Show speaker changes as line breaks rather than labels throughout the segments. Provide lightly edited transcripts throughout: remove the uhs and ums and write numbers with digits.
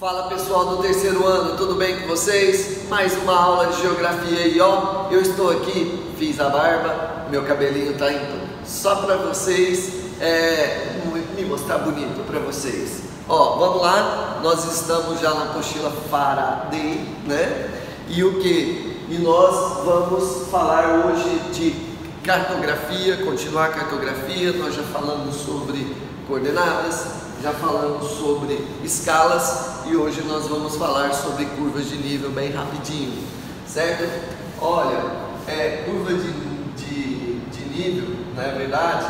Fala pessoal do terceiro ano, tudo bem com vocês? Mais uma aula de geografia aí, ó. Eu estou aqui, fiz a barba, meu cabelinho tá indo só para vocês, me mostrar bonito para vocês. Ó, vamos lá, nós estamos já na apostila Faraday, né? E o que? E nós vamos falar hoje de cartografia, continuar a cartografia. Nós já falamos sobre coordenadas, já falamos sobre escalas e hoje nós vamos falar sobre curvas de nível bem rapidinho, certo? Olha, curva de nível, na verdade,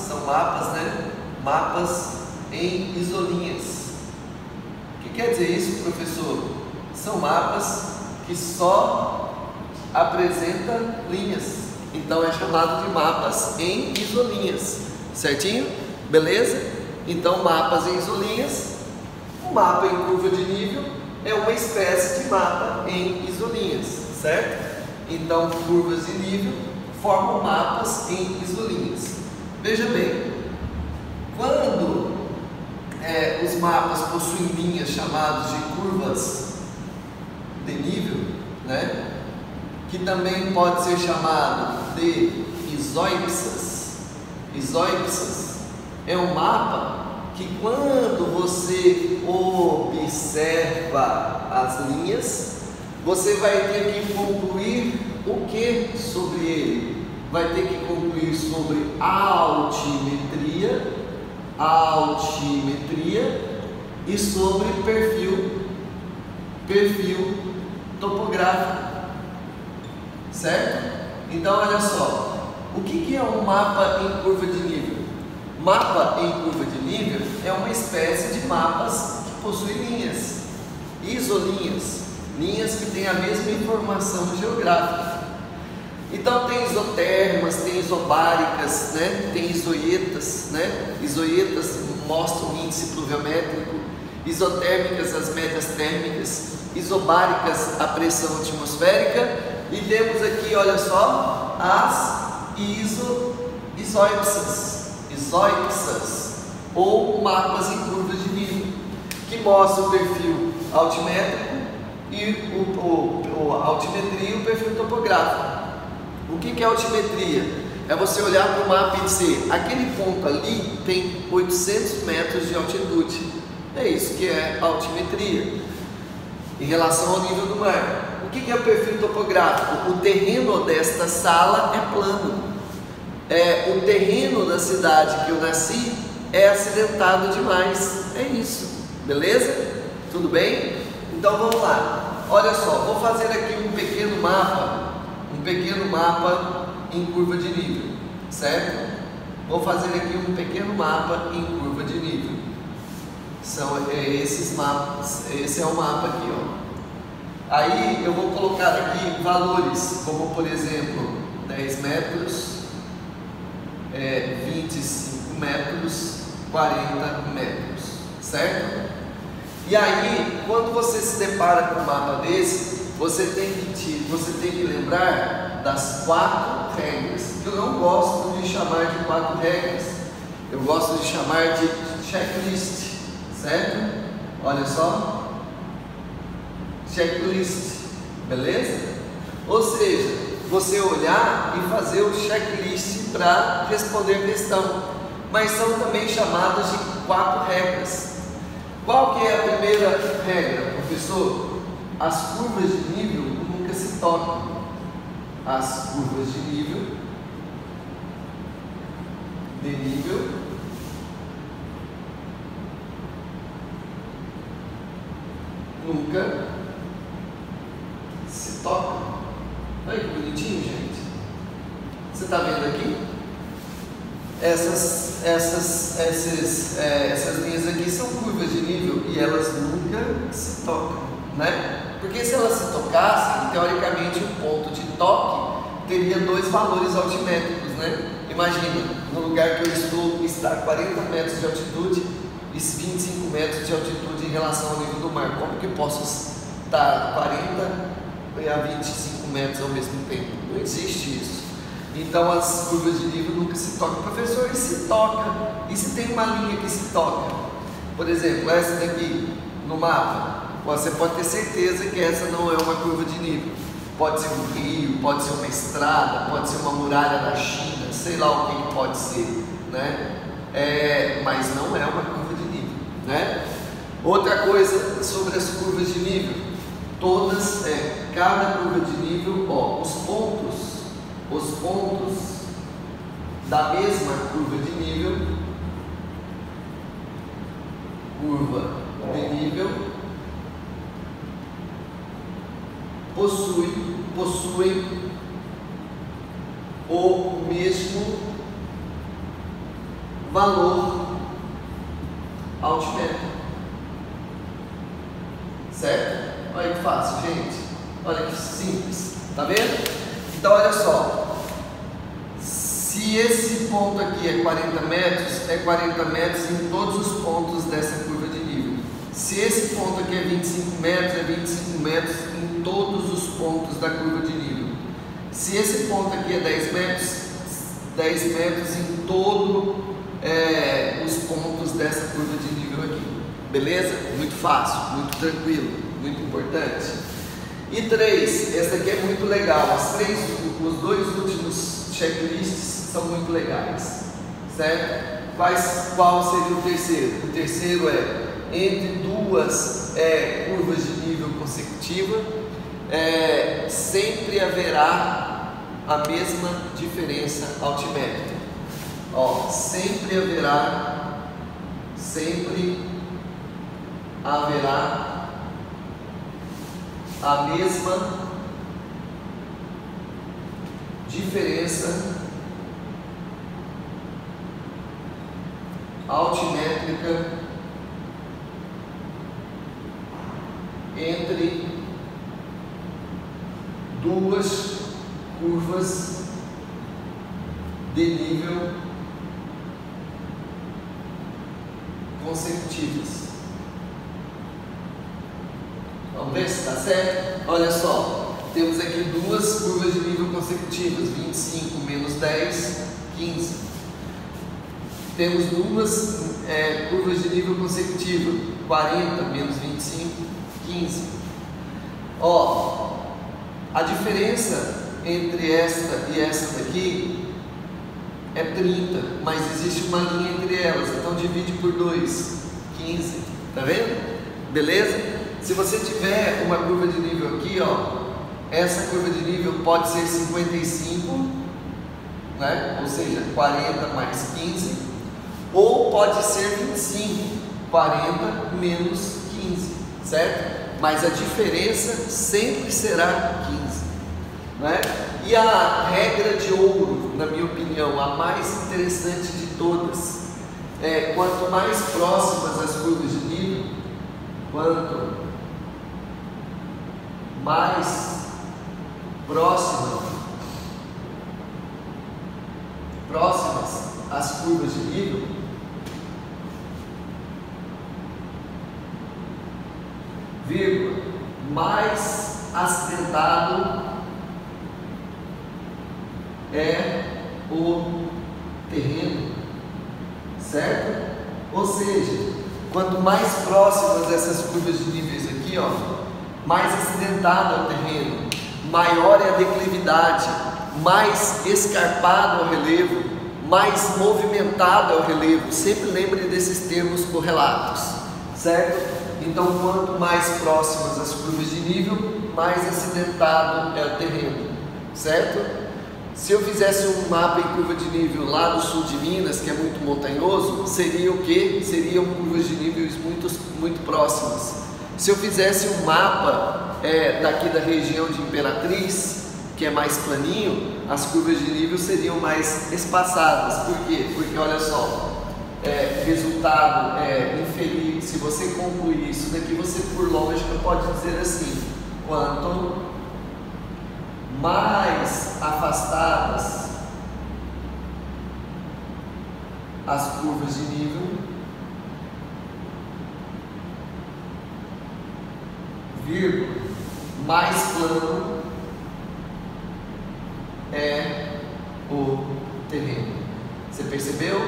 são mapas, né? Mapas em isolinhas. O que quer dizer isso, professor? São mapas que só apresentam linhas, então é chamado de mapas em isolinhas, certinho? Beleza? Então, mapas em isolinhas, um mapa em curva de nível é uma espécie de mapa em isolinhas, certo? Então, curvas de nível formam mapas em isolinhas. Veja bem, quando os mapas possuem linhas chamadas de curvas de nível, né? Que também pode ser chamado de isoipsas. Isoipsas é um mapa que, quando você observa as linhas, você vai ter que concluir o que sobre ele? Vai ter que concluir sobre altimetria e sobre perfil topográfico, certo? Então, olha só, o que é um mapa em curva de nível? Mapa em curva de nível é uma espécie de mapas que possuem linhas, isolinhas, linhas que têm a mesma informação geográfica. Então tem isotermas, tem isobáricas, né? Tem isoietas, né? Isoietas mostram o índice pluviométrico, isotérmicas as médias térmicas, isobáricas a pressão atmosférica, e temos aqui, olha só, as isoipsas ou mapas em curvas de nível, que mostram o perfil altimétrico e a altimetria e o perfil topográfico. O que é altimetria? É você olhar para o mapa e dizer, aquele ponto ali tem 800 metros de altitude. É isso que é altimetria em relação ao nível do mar. O que é o perfil topográfico? O terreno desta sala é plano. O terreno da cidade que eu nasci é acidentado demais. É isso, beleza? Tudo bem? Então vamos lá. Olha só, vou fazer aqui um pequeno mapa em curva de nível, certo? Vou fazer aqui um pequeno mapa em curva de nível. São esses mapas. Esse é o mapa aqui, ó. Aí eu vou colocar aqui valores, como por exemplo 10 metros, 25 metros, 40 metros, certo? E aí, quando você se depara com um mapa desse, você tem que lembrar das 4 regras. Eu não gosto de chamar de 4 regras, eu gosto de chamar de checklist, certo? Olha só, checklist, beleza? Ou seja, você olhar e fazer o checklist para responder a questão, mas são também chamadas de 4 regras. Qual que é a primeira regra, professor? As curvas de nível nunca se tocam. As curvas de nível nunca se tocam. Olha que bonitinho, gente. Você está vendo aqui? Essas linhas aqui são curvas de nível e elas nunca se tocam, né? Porque se elas se tocassem, teoricamente o ponto de toque teria 2 valores altimétricos, né? Imagina, no lugar que eu estou está a 40 metros de altitude e 25 metros de altitude em relação ao nível do mar. Como que eu posso estar a 40 e a 25 metros ao mesmo tempo? Não existe isso. Então as curvas de nível nunca se tocam. Professor, e se toca? E se tem uma linha que se toca? Por exemplo, essa daqui no mapa, você pode ter certeza que essa não é uma curva de nível. Pode ser um rio, pode ser uma estrada, pode ser uma muralha da China, sei lá o que pode ser, né? Mas não é uma curva de nível, né? Outra coisa sobre as curvas de nível, todas, cada curva de nível, ó, os pontos da mesma curva de nível, possuem o mesmo valor altimétrico, certo? Olha que fácil, gente, olha que simples, tá vendo? Então olha só, se esse ponto aqui é 40 metros, é 40 metros em todos os pontos dessa curva de nível. Se esse ponto aqui é 25 metros, é 25 metros em todos os pontos da curva de nível. Se esse ponto aqui é 10 metros, 10 metros em todos os pontos dessa curva de nível aqui. Beleza? Muito fácil, muito tranquilo, muito importante. E 3, essa aqui é muito legal. Os dois últimos checklists são muito legais, certo? Qual seria o terceiro? O terceiro é entre duas curvas de nível consecutiva, sempre haverá a mesma diferença altimétrica. Ó, sempre haverá a mesma diferença altimétrica entre duas curvas de nível consecutivas. Vamos ver se está certo? Olha só, temos aqui duas curvas de nível consecutivas, 25 menos 10, 15. Temos duas curvas de nível consecutivo, 40 menos 25, 15. Ó, a diferença entre esta e essa daqui é 30, mas existe uma linha entre elas, então divide por 2, 15, tá vendo? Beleza? Se você tiver uma curva de nível aqui, ó, essa curva de nível pode ser 55, né? Ou seja, 40 mais 15, ou pode ser 25, 40 menos 15, certo? Mas a diferença sempre será 15, né? E a regra de ouro, na minha opinião, a mais interessante de todas, quanto mais próximas as curvas de nível, quanto mais próximas as curvas de nível, vírgula, mais acidentado é o terreno, certo? Ou seja, quanto mais próximas essas curvas de níveis aqui, ó, mais acidentado é o terreno, maior é a declividade, mais escarpado é o relevo, mais movimentado é o relevo. Sempre lembre desses termos correlatos, certo? Então, quanto mais próximas as curvas de nível, mais acidentado é o terreno, certo? Se eu fizesse um mapa em curva de nível lá do sul de Minas, que é muito montanhoso, seria o quê? Seriam curvas de níveis muito próximas. Se eu fizesse um mapa daqui da região de Imperatriz, que é mais planinho, as curvas de nível seriam mais espaçadas. Por quê? Porque olha só, resultado infeliz. Se você concluir isso daqui, você por lógica pode dizer assim: quanto mais afastadas as curvas de nível, vírgula, mais plano é o terreno. Você percebeu?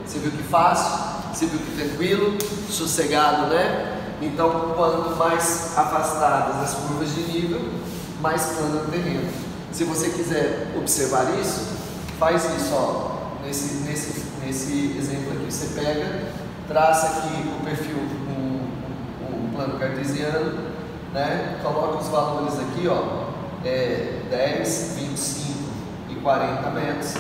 Você viu que fácil? Você viu que tranquilo? Sossegado, né? Então, quanto mais afastadas as curvas de nível, mais plano é o terreno. Se você quiser observar isso, faz isso, ó. Nesse exemplo aqui, você pega, traça aqui o perfil, um plano cartesiano, né? Coloca os valores aqui, ó, 10, 25 e 40 metros,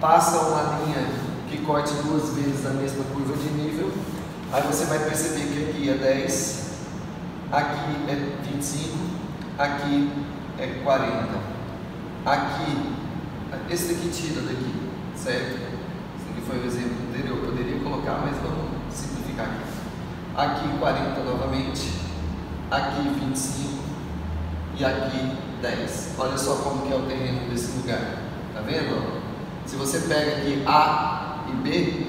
passa uma linha que corte duas vezes a mesma curva de nível, aí você vai perceber que aqui é 10, aqui é 25, aqui é 40, aqui, esse daqui tira daqui, certo? Esse aqui foi o exemplo anterior, eu poderia colocar, mas vamos simplificar aqui. Aqui 40 novamente, aqui 25 e aqui 10. Olha só como que é o terreno desse lugar, tá vendo? Se você pega aqui A e B,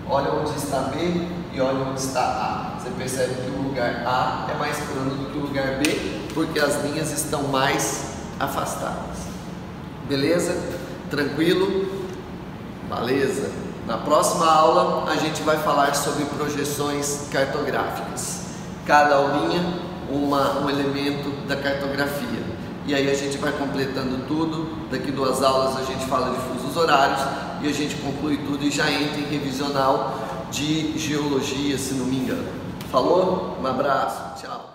olha onde está B e olha onde está A. Você percebe que o lugar A é mais plano do que o lugar B, porque as linhas estão mais afastadas. Beleza? Tranquilo? Beleza? Na próxima aula a gente vai falar sobre projeções cartográficas. Cada aulinha um elemento da cartografia. E aí a gente vai completando tudo. Daqui 2 aulas a gente fala de fusos horários e a gente conclui tudo e já entra em revisional de geologia, se não me engano. Falou? Um abraço, tchau.